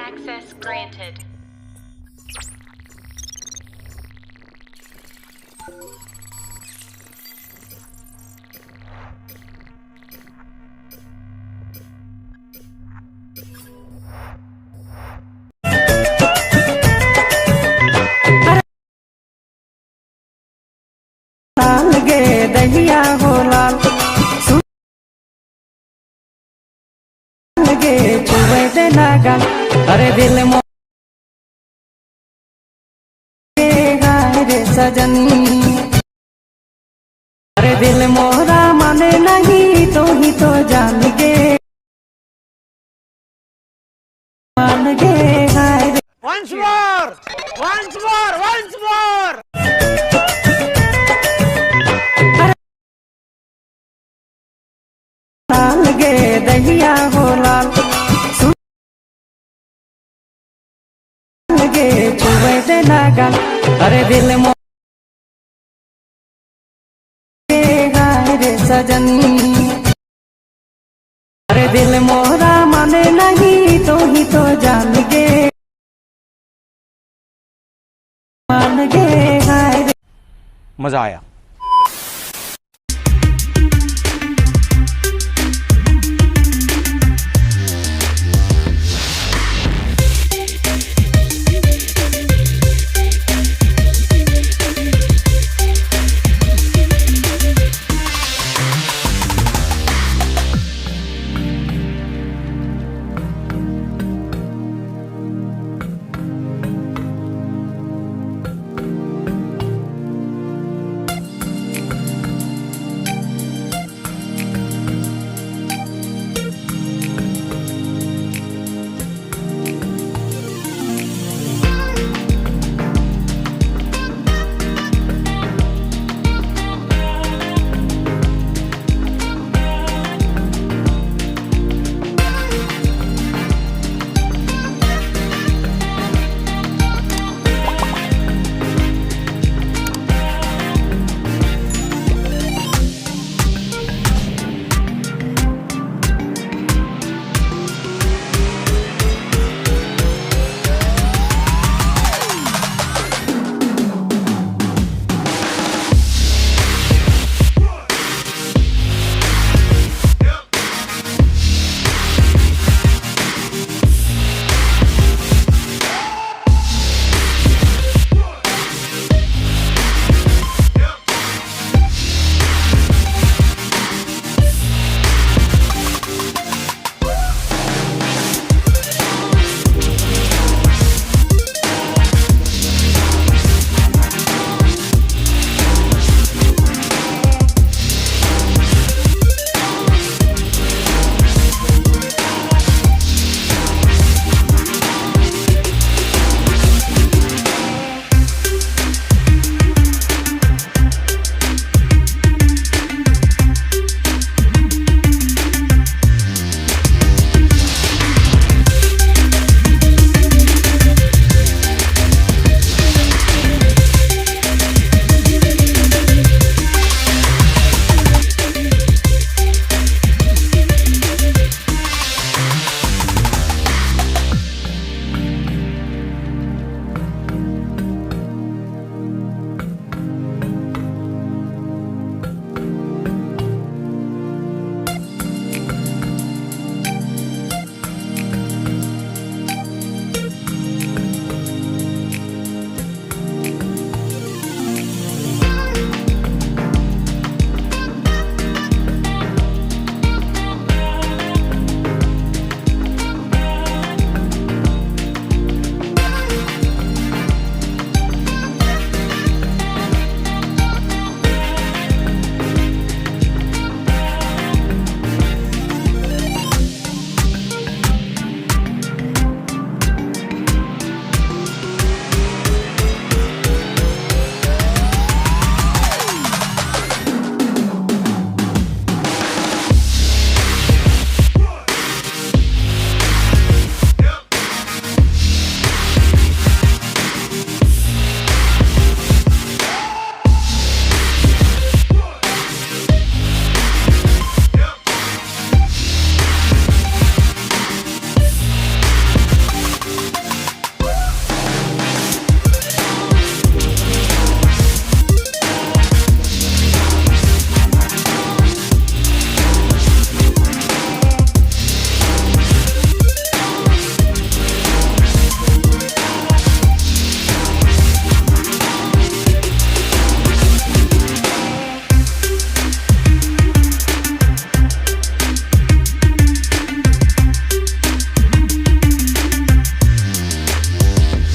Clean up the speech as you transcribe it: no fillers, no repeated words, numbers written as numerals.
Access granted. लाल गे दहिया हो लाल गे चुवे दे नागन अरे दिल मो गाय रे सजनी अरे दिल मोरा माने नहीं तो ही तो जान गे मान गे गाय रे once more लाल गे दहिया हो लाल गे चुवे दे नागन अरे दिल मो गाय रे सजनी अरे दिल मोरा माने नहीं तो ही तो जान गे मान गे गाय रे। मजा आया।